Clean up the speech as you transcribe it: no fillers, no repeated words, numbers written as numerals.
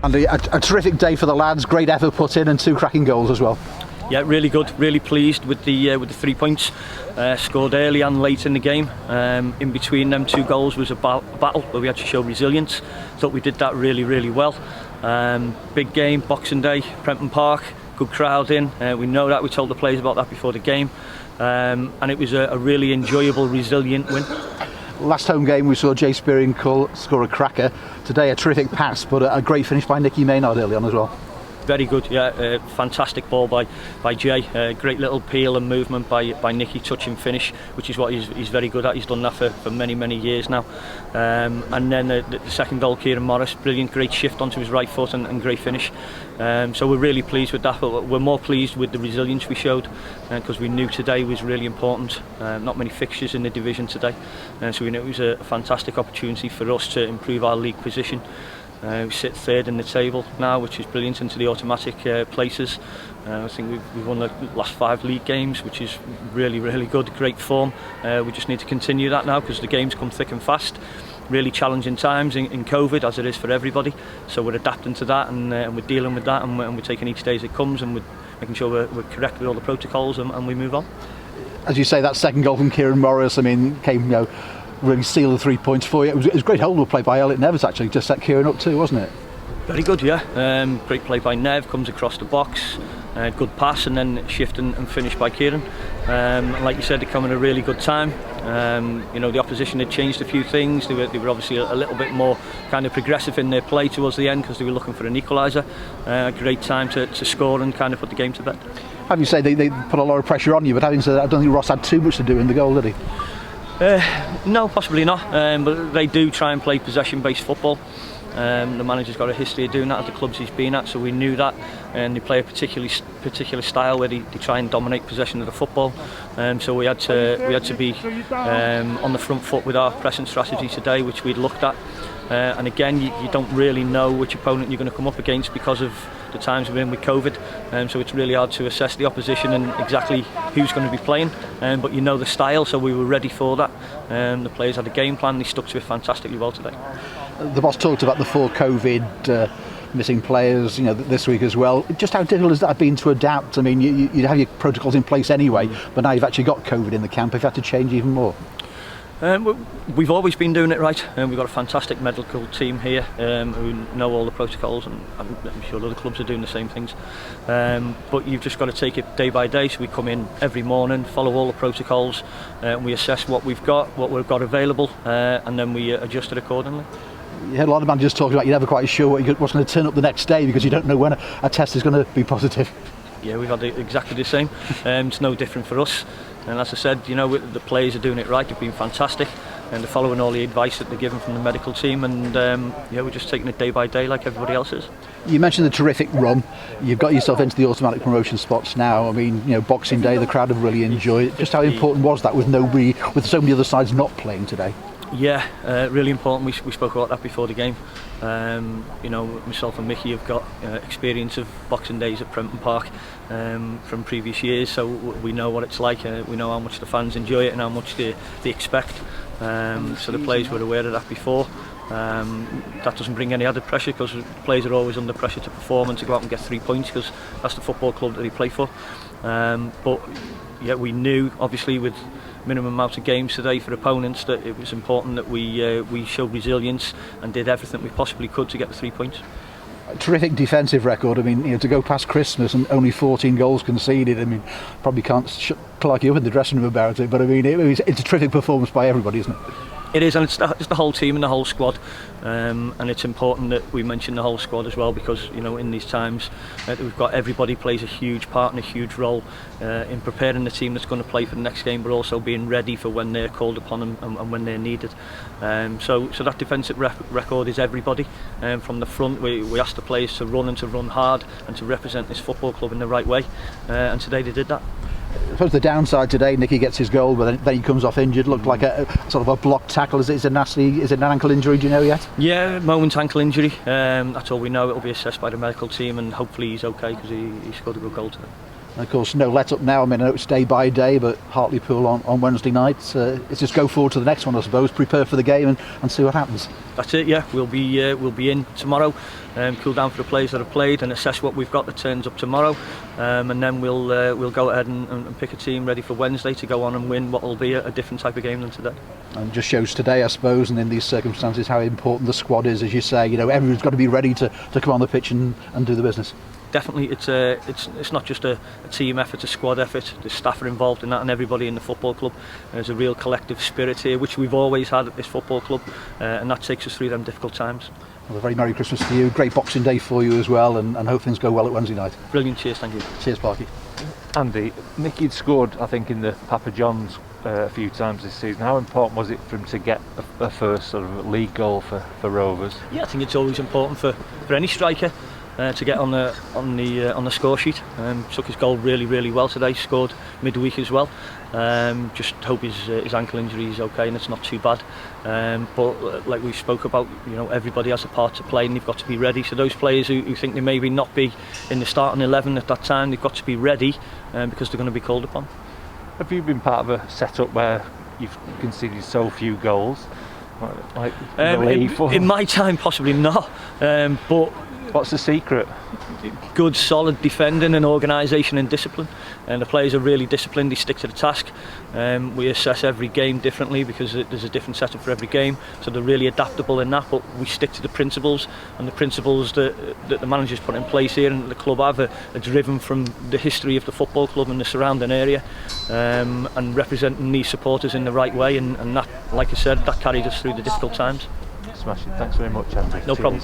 And a terrific day for the lads, great effort put in and 2 cracking goals as well. Yeah, really good, really pleased with the 3 points. Scored early and late in the game. In between them 2 goals was a battle where we had to show resilience. Thought we did that really, really well. Big game, Boxing Day, Prenton Park, good crowd in. We know that, we told the players about that before the game. And it was a really enjoyable, resilient win. Last home game we saw Jay Spearing score a cracker. Today a terrific pass, but a great finish by Nicky Maynard early on as well. Very good, yeah. Fantastic ball by Jay. Great little peel and movement by Nicky, touch and finish, which is what he's very good at. He's done that for many years now. And then the second goal, Kieran Morris, brilliant, great shift onto his right foot and great finish. So we're really pleased with that, but we're more pleased with the resilience we showed because we knew today was really important. Not many fixtures in the division today, so we knew it was a fantastic opportunity for us to improve our league position. We sit 3rd in the table now, which is brilliant, into the automatic places. I think we've won the last 5 league games, which is really, really good, great form. We just need to continue that now because the games come thick and fast. Really challenging times in COVID, as it is for everybody. So we're adapting to that and we're dealing with that and we're taking each day as it comes and we're making sure we're correct with all the protocols and we move on. As you say, that second goal from Kieran Morris, I mean, came, really sealed the 3 points for you. It was great hold play by Elliot Nevers actually, just set Kieran up too, wasn't it? Very good, yeah. Great play by Nev, comes across the box, good pass and then shift and finish by Kieran. Like you said, they come at a really good time. The opposition had changed a few things. They were obviously a little bit more kind of progressive in their play towards the end because they were looking for an equaliser. Great time to score and kind of put the game to bed. Have you say they put a lot of pressure on you, but having said that, I don't think Ross had too much to do in the goal, did he? No, possibly not, but they do try and play possession-based football. The manager's got a history of doing that at the clubs he's been at, so we knew that, and they play a particular style where they try and dominate possession of the football. So we had to be on the front foot with our pressing strategy today, which we'd looked at. And again, you don't really know which opponent you're going to come up against because of the times we're in with COVID, so it's really hard to assess the opposition and exactly who's going to be playing, but you know the style, so we were ready for that. The players had a game plan, they stuck to it fantastically well today. The boss talked about the 4 COVID missing players, this week as well. Just how difficult has that been to adapt? I mean, you have your protocols in place anyway, but now you've actually got COVID in the camp. Have you had to change even more? We've always been doing it right, and we've got a fantastic medical team here who know all the protocols, and I'm sure other clubs are doing the same things. But you've just got to take it day by day. So we come in every morning, follow all the protocols, and we assess what we've got available, and then we adjust it accordingly. You heard a lot of managers talking about you're never quite sure what's going to turn up the next day because you don't know when a test is going to be positive. Yeah, we've had exactly the same. It's no different for us. And as I said, the players are doing it right. They've been fantastic, and they're following all the advice that they're given from the medical team. And we're just taking it day by day, like everybody else is. You mentioned the terrific run. You've got yourself into the automatic promotion spots now. I mean, Boxing Day, the crowd have really enjoyed it. Just how important was that with so many other sides not playing today? Yeah, really important. We spoke about that before the game. Myself and Mickey have got experience of Boxing Days at Prenton Park from previous years, so we know what it's like. We know how much the fans enjoy it and how much they expect. So the players were aware of that before. That doesn't bring any added pressure because players are always under pressure to perform and to go out and get 3 points because that's the football club that they play for. But yeah, we knew obviously with minimum amount of games today for opponents that it was important that we showed resilience and did everything we possibly could to get the 3 points. A terrific defensive record. I mean, to go past Christmas and only 14 goals conceded. I mean, probably can't clark you up in the dressing room about it, but I mean, it's a terrific performance by everybody, isn't it? It is, and it's the whole team and the whole squad, and it's important that we mention the whole squad as well because in these times we've got everybody plays a huge part and a huge role in preparing the team that's going to play for the next game, but also being ready for when they're called upon and when they're needed. So that defensive record is everybody. From the front, we ask the players to run and to run hard and to represent this football club in the right way, and today they did that. I suppose the downside today, Nicky gets his goal, but then he comes off injured. Looked like a sort of a blocked tackle. Is it an ankle injury? Do you know yet? Yeah, moment ankle injury. That's all we know. It'll be assessed by the medical team, and hopefully he's okay because he scored a good goal today. And of course, no let up now. I mean, I know it's day by day, but Hartlepool on Wednesday night. It's just go forward to the next one, I suppose. Prepare for the game and see what happens. That's it. Yeah, we'll be in tomorrow, cool down for the players that have played, and assess what we've got that turns up tomorrow, and then we'll go ahead and pick a team ready for Wednesday to go on and win what will be a different type of game than today. And just shows today, I suppose, and in these circumstances, how important the squad is. As you say, you know, everyone's got to be ready to come on the pitch and do the business. Definitely, it's not just a team effort, a squad effort. The staff are involved in that, and everybody in the football club. There's a real collective spirit here, which we've always had at this football club, and that takes us through them difficult times. Well, a very Merry Christmas to you. Great Boxing Day for you as well, and hope things go well at Wednesday night. Brilliant, cheers, thank you. Cheers, Parky. Andy, Nicky'd scored, I think, in the Papa John's a few times this season. How important was it for him to get a first sort of league goal for Rovers? Yeah, I think it's always important for any striker to get on the score sheet. Took his goal really well today. Scored midweek as well. Just hope his ankle injury is okay and it's not too bad. But like we spoke about, you know, everybody has a part to play and they've got to be ready. So those players who think they maybe not be in the starting 11 at that time, they've got to be ready because they're going to be called upon. Have you been part of a setup where you've conceded so few goals? Like in my time, possibly not. But what's the secret? Good, solid defending and organisation and discipline. And the players are really disciplined, they stick to the task. We assess every game differently because there's a different setup for every game. So they're really adaptable in that, but we stick to the principles. And the principles that the managers put in place here and the club have are driven from the history of the football club and the surrounding area. And representing these supporters in the right way. And that, like I said, that carried us through the difficult times. Smashing. Thanks very much, Andrew. No problem.